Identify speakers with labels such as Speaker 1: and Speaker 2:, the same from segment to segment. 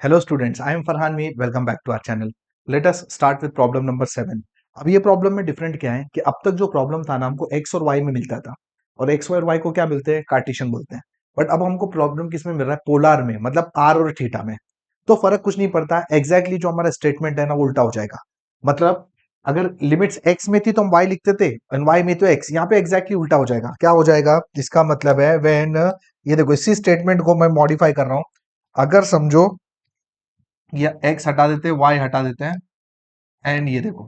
Speaker 1: Hello students, I am Farhan Mir. Welcome back to our channel. Let us start with problem number 7. अब ये problem में different क्या है कि अब तक जो प्रॉब्लम था ना हमको x और y में मिलता था और x और y को क्या मिलते हैं, कार्टेशियन बोलते हैं। बट अब हमको प्रॉब्लम किस में मिल रहा है, पोलर में, मतलब r और थीटा में। तो फर्क कुछ नहीं पड़ता, एग्जैक्टली जो हमारा स्टेटमेंट है ना वो उल्टा हो जाएगा। मतलब अगर लिमिट्स x में थी तो हम y लिखते थे और y में तो x, यहाँ पे एग्जैक्टली उल्टा हो जाएगा। क्या हो जाएगा, जिसका मतलब है व्हेन, ये देखो इसी स्टेटमेंट को मैं मॉडिफाई कर रहा हूं। अगर समझो या x हटा देते हैं, y हटा देते हैं एंड ये देखो,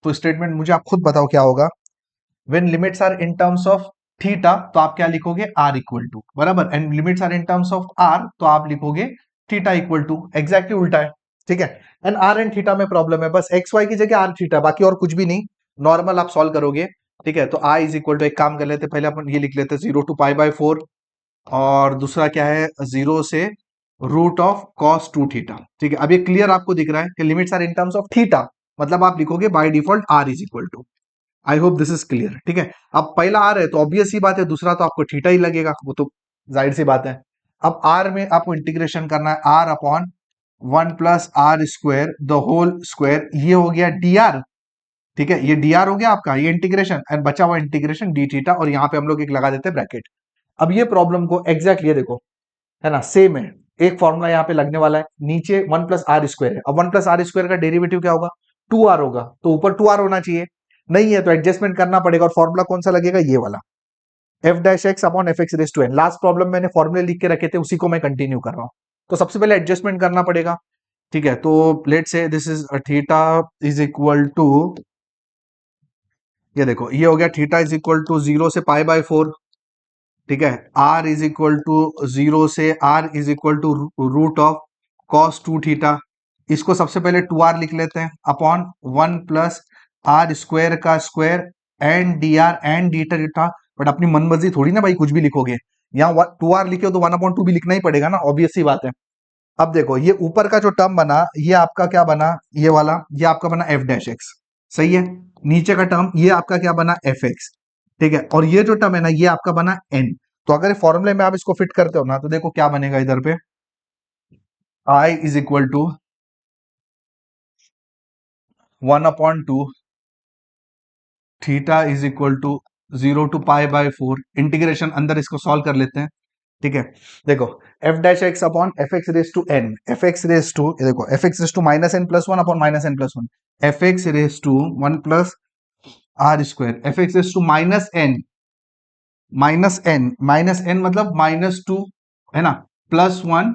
Speaker 1: तो स्टेटमेंट मुझे आप खुद बताओ क्या होगा। When limits are in terms of theta तो आप क्या लिखोगे, r इक्वल टू, बराबर, and limits are in terms of r तो आप लिखोगे थीटा इक्वल टू, एग्जैक्टली उल्टा है। ठीक है, एंड r एंड थीटा में प्रॉब्लम है, बस एक्स वाई की जगह r थीटा, बाकी और कुछ भी नहीं। नॉर्मल आप सॉल्व करोगे। ठीक है, तो i इज इक्वल टू, एक काम कर लेते हैं, पहले अपन ये लिख लेते हैं 0 टू पाई बाय 4, और दूसरा क्या है, 0 से रूट ऑफ कॉस 2 थीटा। ठीक है, अब ये क्लियर आपको दिख रहा है कि limits are in terms of theta, मतलब आप लिखोगे by default r is equal to. I hope this is clear. ठीक है, अब पहला r है तो ऑब्वियस ही बात है, दूसरा तो आपको थीटा ही लगेगा, वो तो जाहिर सी बात है। अब r में आपको इंटीग्रेशन करना है, r upon 1 plus r square the whole square, ये हो गया dr। ठीक है, ये dr हो गया आपका, ये इंटीग्रेशन, एंड बचा हुआ इंटीग्रेशन डी थीटा, और यहाँ पे हम लोग एक लगा देते हैं ब्रैकेट। अब ये प्रॉब्लम को एग्जैक्टली देखो, है ना, सेम है। एक फॉर्मूला यहाँ पे लगने वाला है, नीचे 1 प्लस आर स्क्वायर है। अब 1 प्लस आर स्क्वायर का डेरिवेटिव क्या होगा, 2r होगा, तो ऊपर 2r होना चाहिए, नहीं है तो एडजस्टमेंट करना पड़ेगा, और फॉर्मूला कौन सा लगेगा, ये वाला, f dash x upon f x raise to n. Last problem मैंने फॉर्मूले लिख के रखे थे, उसी को मैं कंटिन्यू कर रहा हूँ। तो सबसे पहले एडजस्टमेंट करना पड़ेगा। ठीक है, तो let say this is theta is equal to, ये देखो ये हो गया थीटा इज इक्वल टू 0 से पाई बाय 4। ठीक है, r इज इक्वल टू 0 से r is equal to root of cos 2 theta. इसको सबसे पहले 2r लिख लेते हैं अपॉन 1 प्लस आर स्क्वायर का square and d r and d theta. But अपनी मनमर्जी थोड़ी ना भाई, कुछ भी लिखोगे। यहाँ 2r लिखे तो 1/2 भी लिखना ही पड़ेगा ना, ऑब्वियस सी बात है। अब देखो ये ऊपर का जो टर्म बना, ये आपका क्या बना, ये वाला, ये आपका बना एफ डैश एक्स, सही है। नीचे का टर्म ये आपका क्या बना, एफ एक्स। ठीक है, और ये जो टर्म है ना, ये आपका बना एन। तो अगर फॉर्मूले में आप इसको फिट करते हो ना, तो देखो क्या बनेगा इधर पे, I is equal to 1/2 theta is equal to 0 to pi by 4, integration अंदर इसको सॉल्व कर लेते हैं। ठीक है, देखो f dash x upon f x raise to n, f x raise to, ये देखो f x raise to minus n plus one upon minus n plus one, f x raise to 1 plus r square, f x raise to minus N मतलब -2, है ना, plus 1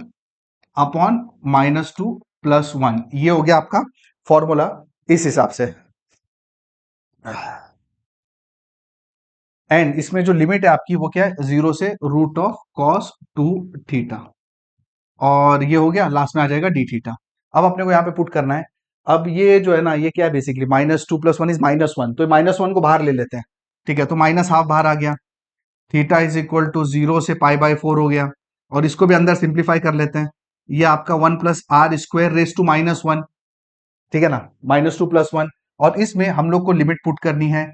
Speaker 1: upon -2 plus 1, ये हो गया आपका formula इस हिसाब से। एंड इसमें जो लिमिट है आपकी वो क्या है, 0 से रूट ऑफ कॉस 2 थीटा, और ये हो गया, लास्ट में आ जाएगा डी थीटा। अब अपने को यहाँ पे पुट करना है। अब ये जो है ना, ये क्या है बेसिकली, -2 प्लस 1 इज -1, तो -1 को बाहर ले लेते हैं। ठीक है, तो -12 बाहर आ गया, थीटा इज इक्वल टू 0 से पाई बाय 4 हो गया, और इसको भी अंदर सिंप्लीफाई कर लेते हैं। ये आपका 1 plus r square raise to -1, ठीक है ना, -2 प्लस 1, और इसमें हम लोग को लिमिट पुट करनी है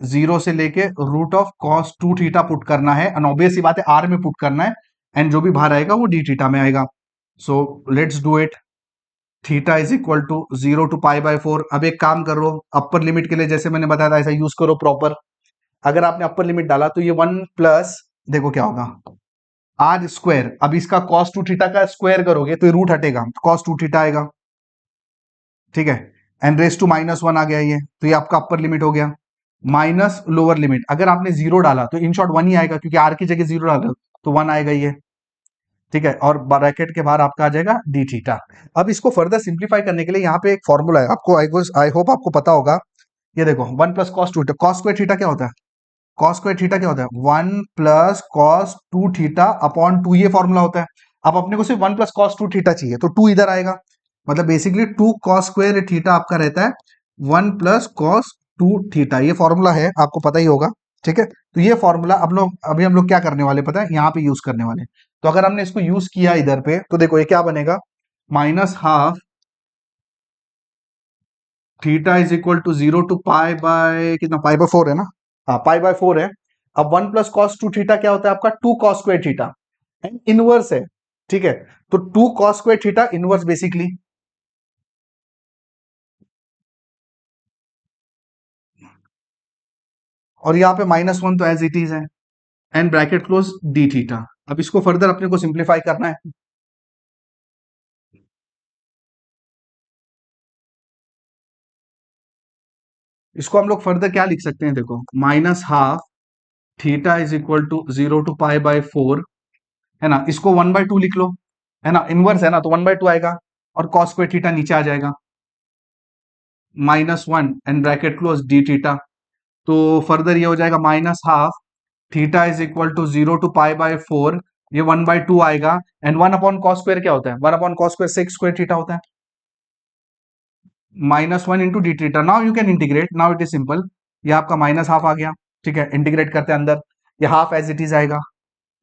Speaker 1: 0 से लेके root of cos 2 theta put करना है, एंड ऑब्वियस सी बात है आर में पुट करना है, एंड जो भी बाहर आएगा वो डी थीटा में आएगा। So let's do it. Theta is equal to 0 to pi by 4। अब एक काम करो, अपर लिमिट के लिए जैसे मैंने बताया था ऐसा यूज करो प्रॉपर। अगर आपने अपर लिमिट डाला तो ये 1 प्लस, देखो क्या होगा, आर स्क्वायर, अब इसका कॉस 2 थीटा का स्क्वायर करोगे तो ये रूट हटेगा, कॉस 2 थीटा आएगा। ठीक है, एंड रेस टू -1 आ गया, ये तो ये आपका अपर लिमिट हो गया, माइनस लोअर लिमिट, अगर आपने 0 डाला तो इन शॉर्ट 1 ही आएगा, क्योंकि आर की जगह 0 डाला तो 1 आएगा ये। ठीक है, और ब्रैकेट के बाहर आपका आ जाएगा डी थीटा। अब इसको फर्दर सिंप्लीफाई करने के लिए यहाँ पे एक फॉर्मूला है, आपको आई होप आपको पता होगा। ये देखो 1 plus cos 2, cos square theta क्या होता है, कॉस स्क्वायर थीटा क्या होता है, 1 प्लस कॉस 2 थीटा अपॉन 2, ये फॉर्मूला होता है। अब अपने को सिर्फ 1 प्लस कॉस 2 थीटा चाहिए, तो 2 इधर आएगा, मतलब बेसिकली 2 कॉस स्क्वायर थीटा आपका रहता है 1 प्लस कॉस 2 थीटा, ये फॉर्मूला है, आपको पता ही होगा। ठीक है, तो ये फॉर्मूला अब लोग, अभी हम लोग क्या करने वाले पता है, यहाँ पे यूज करने वाले। तो अगर हमने इसको यूज किया इधर पे, तो देखो ये क्या बनेगा, -12 theta is equal to 0 to pi by कितना, पाई बाय 4 है ना, हाँ पाई बाय 4 है। अब 1 प्लस कॉस 2 थीटा क्या होता है आपका, 2 cos square theta, and inverse है, ठीक है, तो 2 cos square theta inverse basically, और यहाँ पे -1 तो एज इट इज है, and bracket close d theta. अब इसको फर्दर अपने को सिंप्लीफाई करना है। इसको हम लोग फर्दर क्या लिख सकते हैं, देखो -12 theta is equal to 0 to π/4, है ना, इसको 1/2 लिख लो, है ना, इनवर्स है ना, तो 1/2 आएगा, और cos स्क्वायर थीटा नीचे आ जाएगा, -1 and bracket close d theta. तो फर्दर ये हो जाएगा -12 theta is equal to 0 to π/4, ये 1/2 आएगा, एंड 1/cos स्क्वायर क्या होता है, 1/cos square sec square theta होता है, -1 into D theta. Now you can integrate, now it is simple, ये आपका -12 आ गया, ठीक है, इंटीग्रेट करते हैं अंदर, ये हाफ एज इट इज आएगा।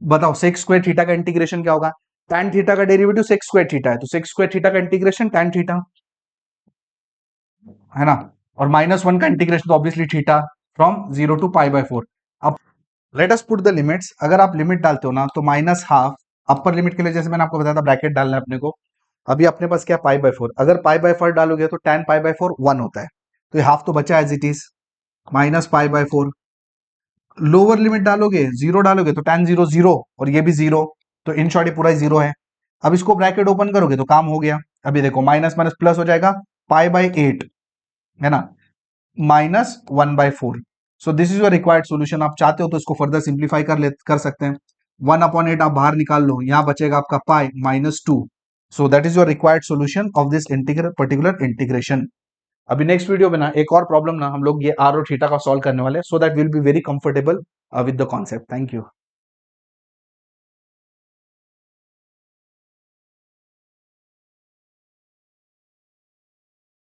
Speaker 1: बताओ सेक स्क्वायर थीटा का इंटीग्रेशन क्या होगा, tan थीटा का डेरिवेटिव सेक स्क्वायर थीटा है, तो सेक स्क्वायर थीटा का इंटीग्रेशन tan थीटा, है ना, और -1 का इंटीग्रेशन तो ऑब्वियसली थीटा फ्रॉम 0 to π/4। अब let us put the limits, अगर आप लिमिट डालते हो ना तो -12 अपर लिमिट के लिए, जैसे मैंने आपको बताया था, ब्रैकेट डालना है अपने को। अभी अपने पास क्या, π/4, अगर π/4 डालोगे तो tan π/4 1 होता है, तो ये हाफ तो बचा as it is, -π/4। Lower limit डालोगे, 0 डालोगे तो tan 0 0, और ये भी 0, तो इन शॉर्ट ये पूरा 0 है। अब इसको ब्रैकेट ओपन करोगे तो काम हो गया। अभी देखो माइनस माइनस प्लस हो जाएगा, π/8, है ना, -1/4। So this is your required solution. आप चाहते हो तो इसको फर्दर सिंप्लीफाई कर सकते हैं। 1/8 आप बाहर निकाल लो, यहां बचेगा आपका पाई -2। So that is your required solution of this particular integration. अभी नेक्स्ट वीडियो में ना एक और प्रॉब्लम ना हम लोग ये आर और थीटा का सॉल्व करने वाले हैं, so that will be very comfortable with the concept. Thank you.